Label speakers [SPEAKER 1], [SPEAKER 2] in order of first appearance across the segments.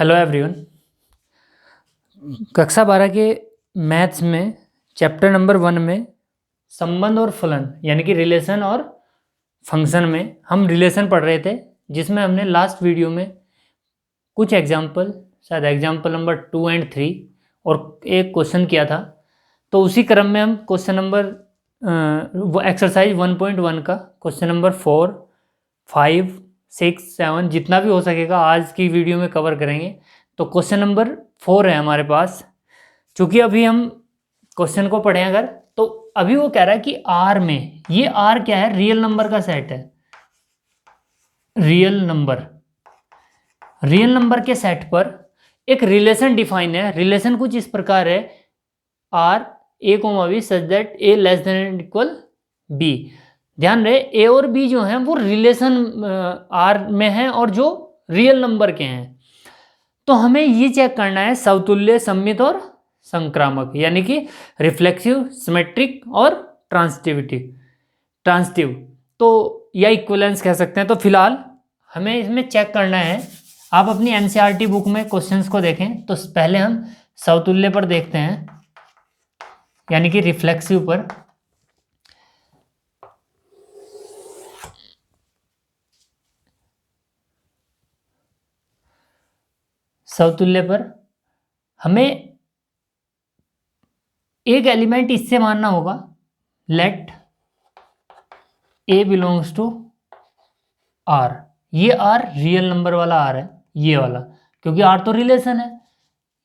[SPEAKER 1] Hello everyone. कक्षा 12 के maths में चैप्टर नंबर 1 में संबंध और फलन यानी कि रिलेशन और फंक्शन में हम रिलेशन पढ़ रहे थे, जिसमें हमने लास्ट वीडियो में कुछ एग्जाम्पल, शायद एग्जाम्पल नंबर 2 और 3 और एक क्वेश्चन किया था। तो उसी क्रम में हम क्वेश्चन नंबर एक्सरसाइज 1.1 का क्वेश्चन नंबर 4, 5, 6, 7 जितना भी हो सकेगा आज की वीडियो में कवर करेंगे। तो क्वेश्चन नंबर 4 है हमारे पास। चूँकि अभी हम क्वेश्चन को पढ़ें अगर, तो अभी वो कह रहा है कि आर में, ये आर क्या है, रियल नंबर का सेट है। रियल नंबर के सेट पर एक रिलेशन डिफाइन है। रिलेशन कुछ इस प्रकार है, R a comma b such that a less than equal b. ध्यान रहे ए और बी जो हैं वो रिलेशन आर में हैं और जो रियल नंबर के हैं। तो हमें ये चेक करना है समतुल्य, सममित और संक्रामक, यानी कि रिफ्लेक्सिव, सिमेट्रिक और ट्रांजिटिव तो या इक्विवेलेंस कह सकते हैं। तो फिलहाल हमें इसमें चेक करना है। आप अपनी एनसीईआरटी बुक में क्वेश्चंस को देखें। तो पहले हम समतुल्य पर देखते हैं, यानी कि रिफ्लेक्सिव पर। समतुल्य पर हमें एक एलिमेंट इससे मानना होगा, let A belongs to R. ये आर रियल नंबर वाला आर है, ये वाला, क्योंकि आर तो रिलेशन है।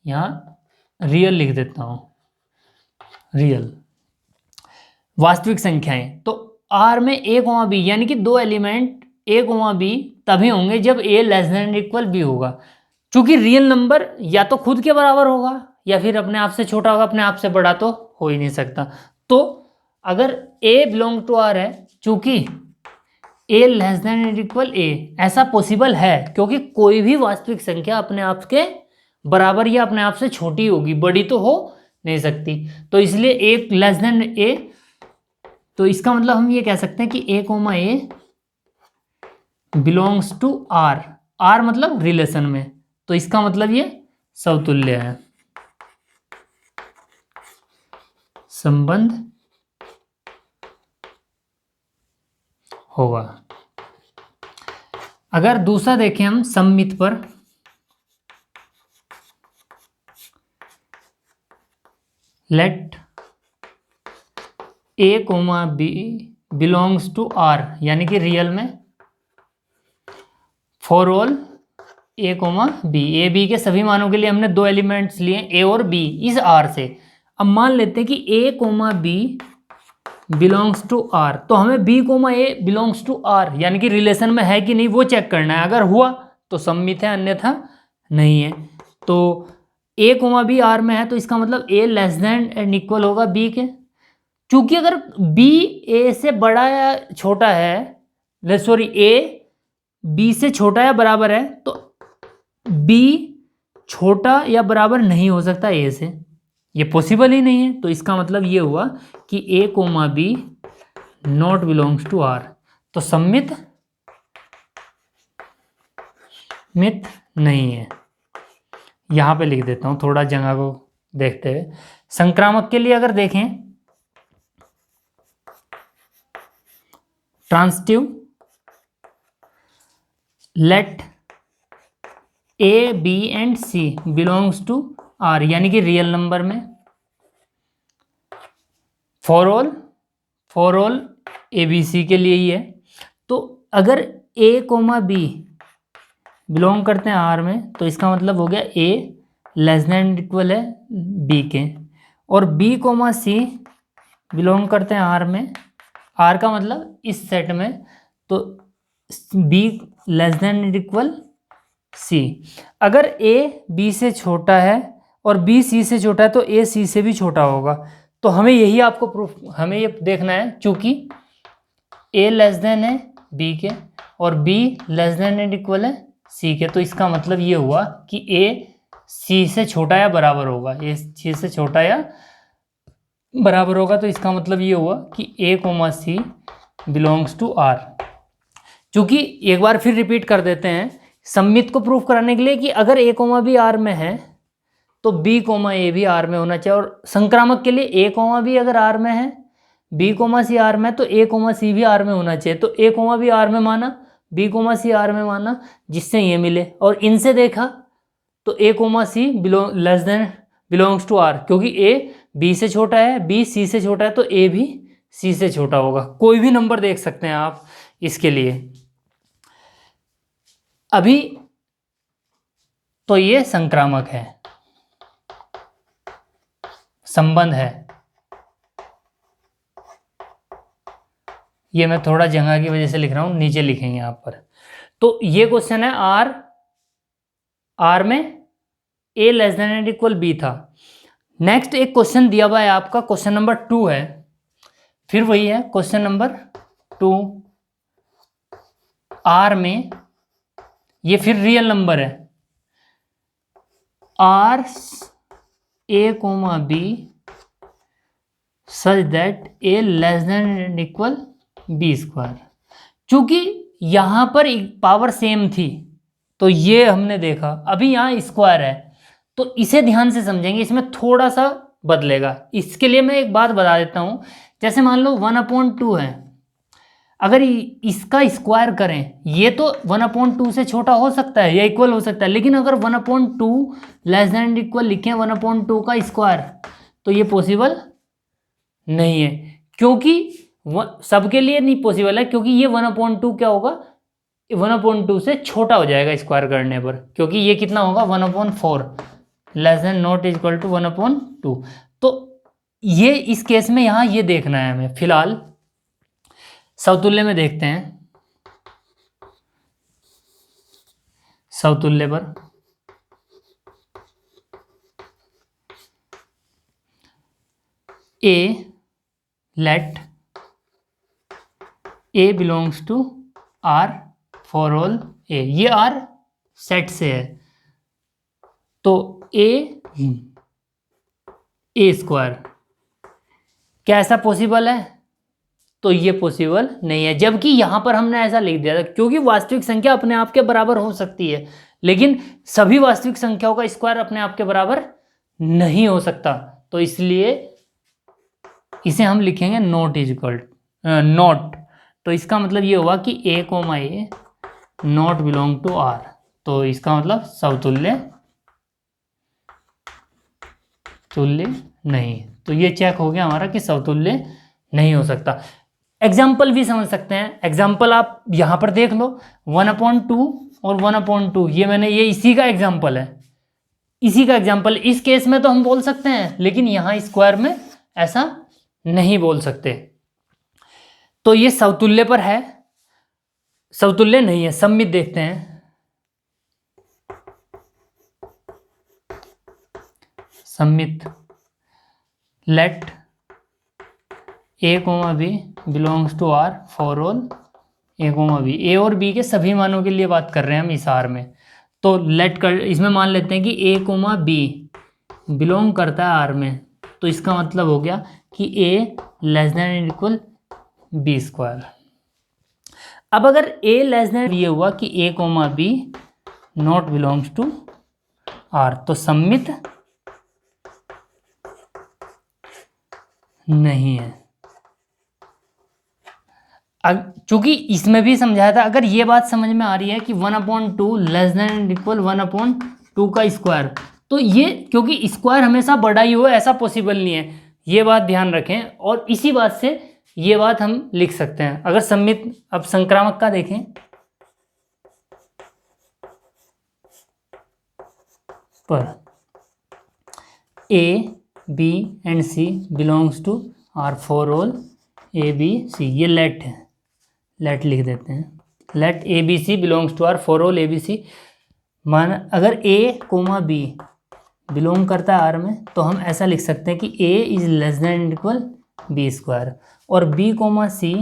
[SPEAKER 1] यहाँ रियल लिख देता हूँ, रियल वास्तविक संख्याएं। तो आर में ए कोमा बी, यानी कि दो एलिमेंट ए कोमा बी तभी होंगे जब ए लेस देन इक्वल बी होगा। चूंकि रियल नंबर या तो खुद के बराबर होगा या फिर अपने आप से छोटा होगा, अपने आप से बड़ा तो हो ही नहीं सकता। तो अगर ए बिलोंग टू आर है, चूंकि ए लेस देन इक्वल ए, ऐसा पॉसिबल है क्योंकि कोई भी वास्तविक संख्या अपने आप के बराबर या अपने आप से छोटी होगी, बड़ी तो हो नहीं सकती। तो इसलिए ए लेस देन ए, तो इसका मतलब हम ये कह सकते हैं कि A comma A belongs to R. R मतलब रिलेशन में, तो इसका मतलब ये समतुल्य है, संबंध होगा। अगर दूसरा देखें हम सममित पर, let A comma B belongs to R, यानी कि रियल में for all A comma B. A b के सभी मानों के लिए हमने दो एलिमेंट्स लिए, ए और बी, इस आर से। अब मान लेते हैं कि A comma B belongs to R, तो हमें B comma A belongs to R यानी कि रिलेशन में है कि नहीं वो चेक करना है। अगर हुआ तो सममित है, अन्यथा नहीं है। तो ए कोमा बी आर में है, तो इसका मतलब ए लेस देन एंड इक्वल होगा बी के। चूंकि अगर बी ए से बड़ा या छोटा है, सॉरी ए बी से छोटा या बराबर है, तो बी छोटा या बराबर नहीं हो सकता ए से, ये पॉसिबल ही नहीं है। तो इसका मतलब ये हुआ कि A comma B not belongs to R. तो सममित नहीं है। यहां पे लिख देता हूं थोड़ा जगह को देखते हुए। संक्रामक के लिए अगर देखें, transitive, let a b and c belongs to R, यानी कि रियल नंबर में for all a b c के लिए ही है। तो अगर ए कोमा बी बिलोंग करते हैं आर में, तो इसका मतलब हो गया ए लेस देन इक्वल है बी के, और बी कोमा सी बिलोंग करते हैं आर में। आर का मतलब इस सेट में, तो b less than equal c. अगर ए बी से छोटा है और बी सी से छोटा है, तो ए सी से भी छोटा होगा। तो हमें यही आपको प्रूफ, हमें ये देखना है, चूंकि ए लेस देन है बी के और B less than and equal है सी के। तो इसका मतलब ये हुआ कि ए सी से छोटा या बराबर होगा, ए सी से छोटा या बराबर होगा। तो इसका मतलब ये हुआ कि A comma C belongs to R. चूंकि एक बार फिर रिपीट कर देते हैं, सममित को प्रूफ कराने के लिए कि अगर ए कोमा बी आर में है तो बी कोमा ए भी आर में होना चाहिए, और संक्रामक के लिए ए कोमा बी अगर आर में है, बी कोमा सी आर में, तो ए कोमा सी भी आर में होना चाहिए। तो ए कोमा बी आर में माना, बी कोमा सी आर में माना, जिससे ये मिले। और इनसे देखा तो A comma C belongs to R, क्योंकि ए बी से छोटा है, बी सी से छोटा है, तो ए भी सी से छोटा होगा। कोई भी नंबर देख सकते हैं आप इसके लिए। अभी तो ये संक्रामक है, संबंध है। ये मैं थोड़ा जगह की वजह से लिख रहा हूं, नीचे लिखेंगे यहां पर। तो ये क्वेश्चन है आर में A less than and equal B था। नेक्स्ट एक क्वेश्चन दिया हुआ है आपका, क्वेश्चन नंबर 2 है, फिर वही है क्वेश्चन नंबर 2। आर में ये फिर रियल नंबर है, R a comma b such that a less than and equal B square. चूंकि यहां पर पावर सेम थी तो ये हमने देखा, अभी यहां स्क्वायर है तो इसे ध्यान से समझेंगे, इसमें थोड़ा सा बदलेगा। इसके लिए मैं एक बात बता देता हूं, जैसे मान लो 1/2 है, अगर इसका स्क्वायर करें, ये तो 1/2 से छोटा हो सकता है या इक्वल हो सकता है, लेकिन अगर 1/2 लेस देन इक्वल लिखें 1/2 का स्क्वायर, तो ये पॉसिबल नहीं है, क्योंकि सबके लिए नहीं पॉसिबल है, क्योंकि ये 1/2 क्या होगा, 1/2 से छोटा हो जाएगा स्क्वायर करने पर, क्योंकि ये कितना होगा 1/4 less than not equal to 1/2। तो ये इस केस में यहाँ ये देखना है हमें। फिलहाल समतुल्य में देखते हैं, समतुल्य पर A let A belongs to R for all A, ये आर सेट से है, तो ए स्क्वायर, क्या ऐसा पॉसिबल है? तो ये पॉसिबल नहीं है, जबकि यहां पर हमने ऐसा लिख दिया था, क्योंकि वास्तविक संख्या अपने आप के बराबर हो सकती है, लेकिन सभी वास्तविक संख्याओं का स्क्वायर अपने आप के बराबर नहीं हो सकता, तो इसलिए इसे हम लिखेंगे नॉट इज इक्वल नॉट। तो इसका मतलब ये हुआ कि A comma A not belong to R, तो इसका मतलब समतुल्य नहीं। तो ये चेक हो गया हमारा कि समतुल्य नहीं हो सकता। एग्जाम्पल भी समझ सकते हैं, एग्जाम्पल आप यहां पर देख लो, 1/2 और 1/2, ये इसी का एग्जाम्पल है, इसी का एग्जाम्पल। इस केस में तो हम बोल सकते हैं, लेकिन यहां स्क्वायर में ऐसा नहीं बोल सकते, तो ये समतुल्य पर है, समतुल्य नहीं है। सममित देखते हैं, सममित let A comma B belongs to R for all A comma B, A और बी के सभी मानों के लिए बात कर रहे हैं हम इस आर में। तो लेट कर इसमें मान लेते हैं कि ए कोमा बी बिलोंग करता है आर में, तो इसका मतलब हो गया कि A less than equal B square. अब अगर ए लेस देन, ये हुआ कि A comma B not belongs to R, तो सममित नहीं है। चूंकि इसमें भी समझाया था, अगर ये बात समझ में आ रही है कि 1/2 लेस देन इक्वल 1/2 का स्क्वायर, तो ये क्योंकि स्क्वायर हमेशा बड़ा ही हो ऐसा पॉसिबल नहीं है, ये बात ध्यान रखें। और इसी बात से ये बात हम लिख सकते हैं। अगर सममित, अब संक्रामक का देखें, पर a b and c belongs to R for all a b c, ये लेट है, लेट लिख देते हैं, let a b c belongs to R for all a b c. मान अगर ए कोमा बी बिलोंग करता है आर में, तो हम ऐसा लिख सकते हैं कि A is less than equal B square, और बी कोमा सी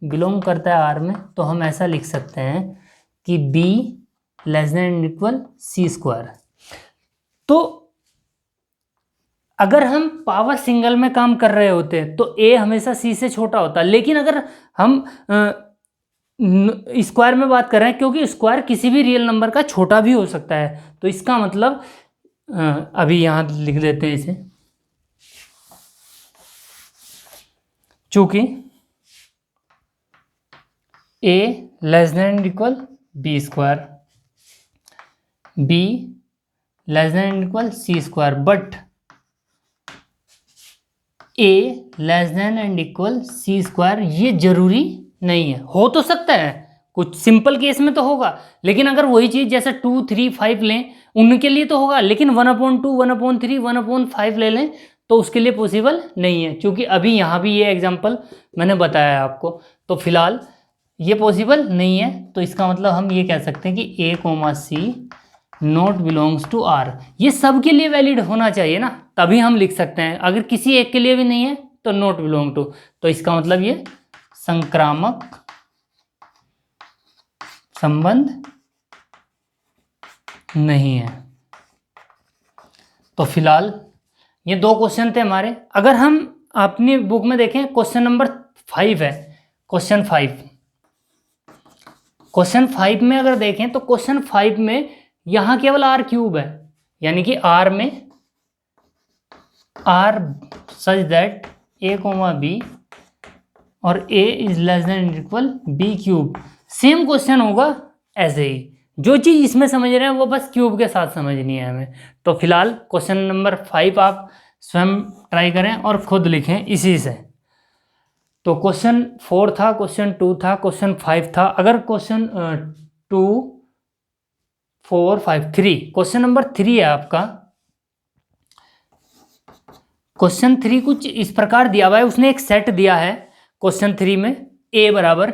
[SPEAKER 1] बिलोंग करता है आर में, तो हम ऐसा लिख सकते हैं कि b less than equal c square. तो अगर हम पावर सिंगल में काम कर रहे होते तो ए हमेशा सी से छोटा होता, लेकिन अगर हम स्क्वायर में बात कर रहे हैं, क्योंकि स्क्वायर किसी भी रियल नंबर का छोटा भी हो सकता है। तो इसका मतलब अभी यहाँ लिख देते हैं इसे, चूंकि a less than equal B square, b less than equal c square, but a less than and equal c square ये जरूरी नहीं है। हो तो सकता है, कुछ सिंपल केस में तो होगा, लेकिन अगर वही चीज़ जैसे 2, 3, 5 लें उनके लिए तो होगा, लेकिन 1/2, 1/3, 1/5 ले लें तो उसके लिए पॉसिबल नहीं है, क्योंकि अभी यहाँ भी ये एग्जांपल मैंने बताया है आपको। तो फिलहाल ये पॉसिबल नहीं है, तो इसका मतलब हम ये कह सकते हैं कि a, c not belongs to R. ये सब के लिए वैलिड होना चाहिए ना, तभी हम लिख सकते हैं। अगर किसी एक के लिए भी नहीं है तो नॉट बिलोंग टू, तो इसका मतलब ये संक्रामक संबंध नहीं है। तो फिलहाल ये 2 क्वेश्चन थे हमारे। अगर हम अपनी बुक में देखें, क्वेश्चन नंबर 5 है, क्वेश्चन 5 में अगर देखें तो क्वेश्चन 5 में यहाँ केवल r क्यूब है, यानी कि r में r such that a, b और a is less than equal b cube. Same question होगा ऐसे ही, जो चीज़ इसमें समझ रहे हैं वो बस क्यूब के साथ समझनी है हमें। तो फिलहाल क्वेश्चन नंबर 5 आप स्वयं ट्राई करें और खुद लिखें इसी से। तो क्वेश्चन 4 था, क्वेश्चन 2 था, क्वेश्चन 5 था। अगर क्वेश्चन 2, 4, 5, 3, क्वेश्चन नंबर 3 है आपका। क्वेश्चन 3 कुछ इस प्रकार दिया हुआ है, उसने एक सेट दिया है क्वेश्चन 3 में, a बराबर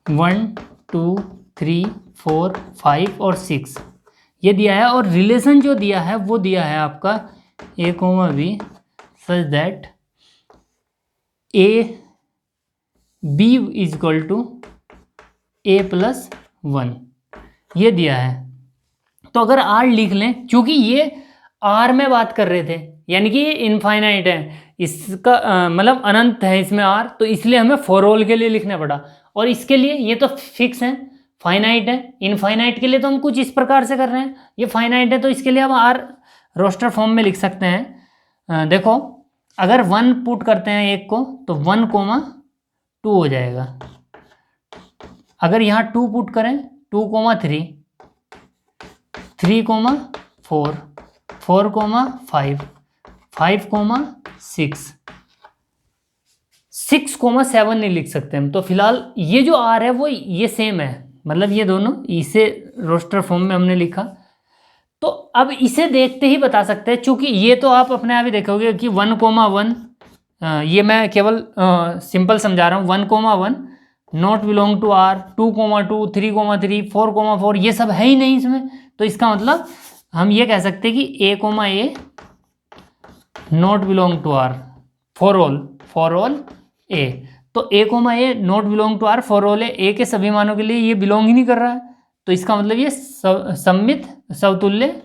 [SPEAKER 1] 1, 2, 3, 4, 5 और 6 ये दिया है, और रिलेशन जो दिया है वो दिया है आपका a, b such that a b is equal to a plus 1 ये दिया है। तो अगर r लिख लें, क्योंकि ये r में बात कर रहे थे, यानी कि ये इनफाइनाइट है, इसका मतलब अनंत है इसमें r, तो इसलिए हमें फॉर ऑल के लिए लिखना पड़ा। और इसके लिए ये तो फिक्स है, फाइनाइट है। इनफाइनाइट के लिए तो हम कुछ इस प्रकार से कर रहे हैं, ये फाइनाइट है तो इसके लिए हम r रोस्टर फॉर्म में लिख सकते हैं। देखो अगर 1 पुट करते हैं एक को तो 1,2 हो जाएगा। अगर यहाँ 2 पुट करें 2,3, 3,4, 4,5, 5,6, 6,7 नहीं लिख सकते हम। तो फिलहाल ये जो आर है वो ये सेम है, मतलब ये दोनों इसे रोस्टर फॉर्म में हमने लिखा। तो अब इसे देखते ही बता सकते हैं, चूंकि ये तो आप अपने आप ही देखोगे कि 1,1 ये मैं केवल सिंपल समझा रहा हूँ, 1,1 नॉट बिलोंग टू आर, 2,2, 3,3, 4,4 ये सब है ही नहीं इसमें। तो इसका मतलब हम ये कह सकते हैं कि a, not belong to R for all a। तो a, not belong to R for all a के सभी मानों के लिए ये बिलोंग ही नहीं कर रहा है, तो इसका मतलब ये सममित समतुल्य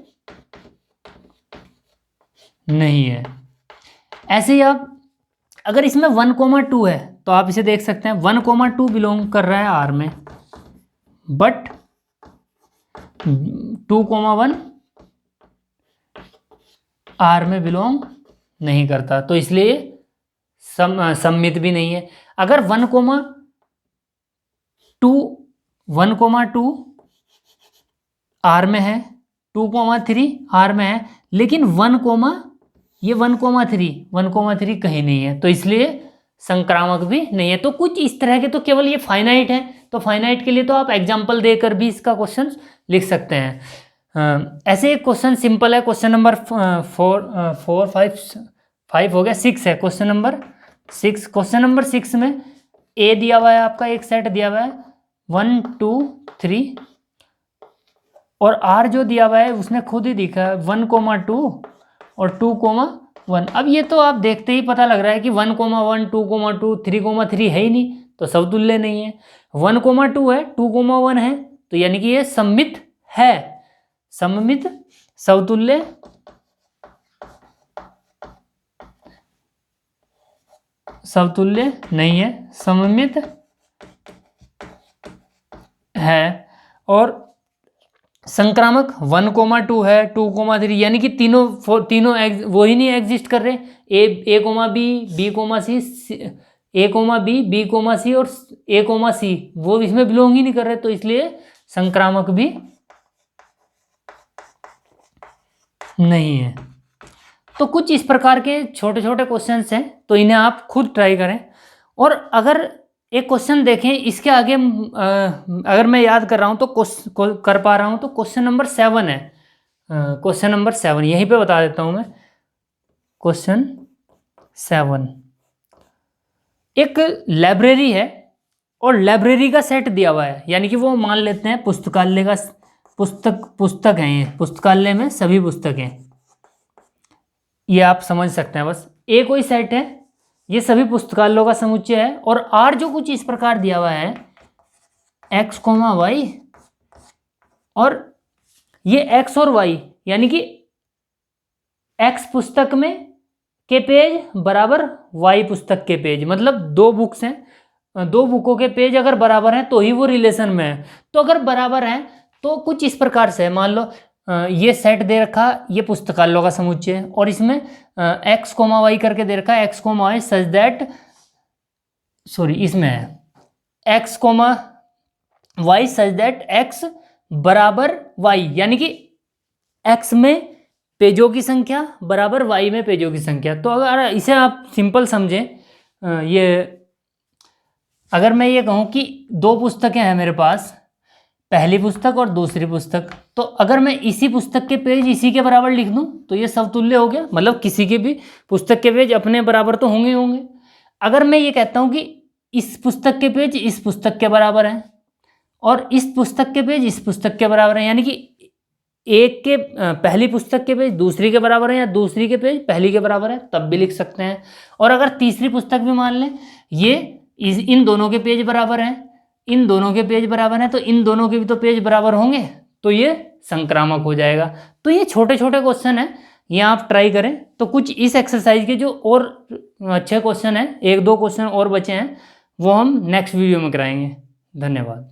[SPEAKER 1] नहीं है। ऐसे ही आप अगर इसमें 1,2 है तो आप इसे देख सकते हैं 1,2 बिलोंग कर रहा है R में, बट 2,1 R में बिलोंग नहीं करता, तो इसलिए सममित भी नहीं है। अगर 1,2 R में है, 2,3 R में है, लेकिन 1,3 कहीं नहीं है, तो इसलिए संक्रामक भी नहीं है। तो कुछ इस तरह के, तो केवल ये फाइनाइट है, तो फाइनाइट के लिए तो आप एग्जाम्पल देकर भी इसका क्वेश्चन लिख सकते हैं। ऐसे एक क्वेश्चन सिंपल है, क्वेश्चन नंबर 4, 5 हो गया, 6 है क्वेश्चन नंबर 6। क्वेश्चन नंबर 6 में ए दिया हुआ है आपका, एक सेट दिया हुआ है 1, 2, 3, और आर जो दिया हुआ है उसने खुद ही दिखा है 1,2 और 2,1। अब ये तो आप देखते ही पता लग रहा है कि 1,1, 2,2, 3,3 है ही नहीं, तो समतुल्य नहीं है। 1,2 है, 2,1 है, तो यानी कि ये सममित है, सममित समतुल्य समतुल्य नहीं है, सममित है। और संक्रामक 1,2 है, 2,3, यानी कि तीनों वो ही नहीं एग्जिस्ट कर रहे। A comma B, B comma C, A comma B, B comma C और ए कोमा सी वो इसमें बिलोंग ही नहीं कर रहे, तो इसलिए संक्रामक भी नहीं है। तो कुछ इस प्रकार के छोटे छोटे क्वेश्चंस हैं, तो इन्हें आप खुद ट्राई करें। और अगर एक क्वेश्चन देखें इसके आगे, अगर मैं याद कर रहा हूं तो कर पा रहा हूं, तो क्वेश्चन नंबर 7 है। क्वेश्चन नंबर 7 यहीं पे बता देता हूं मैं। क्वेश्चन 7, एक लाइब्रेरी है और लाइब्रेरी का सेट दिया हुआ है, यानी कि वो मान लेते हैं पुस्तकालय का पुस्तक है, ये पुस्तकालय में सभी पुस्तकें, ये आप समझ सकते हैं। बस ए कोई सेट है, ये सभी पुस्तकालयों का समुच्चय है, और आर जो कुछ इस प्रकार दिया हुआ है x, y, और ये x और y, यानी कि x पुस्तक में के पेज बराबर y पुस्तक के पेज, मतलब 2 बुक्स हैं, 2 बुकों के पेज अगर बराबर हैं तो ही वो रिलेशन में है। तो अगर बराबर हैं तो कुछ इस प्रकार से, मान लो ये सेट दे रखा, ये पुस्तकालयों का समुच्चय है, और इसमें x, y करके दे रखा है, x, y such that, sorry इसमें है x, y such that x बराबर y, यानी कि x में पेजों की संख्या बराबर y में पेजों की संख्या। तो अगर इसे आप सिंपल समझें, ये अगर मैं ये कहूँ कि 2 पुस्तकें हैं मेरे पास, पहली पुस्तक और दूसरी पुस्तक, तो अगर मैं इसी पुस्तक के पेज इसी के बराबर लिख दूं तो ये समतुल्य हो गया, मतलब किसी के भी पुस्तक के पेज अपने बराबर तो होंगे होंगे। अगर मैं ये कहता हूं कि इस पुस्तक के पेज इस पुस्तक के बराबर हैं और इस पुस्तक के पेज इस पुस्तक के बराबर हैं, यानी कि एक के पहली पुस्तक के पेज दूसरी के बराबर है या दूसरी के पेज पहली के बराबर है, तब भी लिख सकते हैं। और अगर तीसरी पुस्तक भी मान लें, ये इन दोनों के पेज बराबर हैं, इन दोनों के पेज बराबर हैं, तो इन दोनों के भी तो पेज बराबर होंगे, तो ये संक्रामक हो जाएगा। तो ये छोटे छोटे क्वेश्चन हैं, ये आप ट्राई करें। तो कुछ इस एक्सरसाइज के जो और अच्छे क्वेश्चन हैं, 1-2 क्वेश्चन और बचे हैं, वो हम नेक्स्ट वीडियो में कराएंगे। धन्यवाद।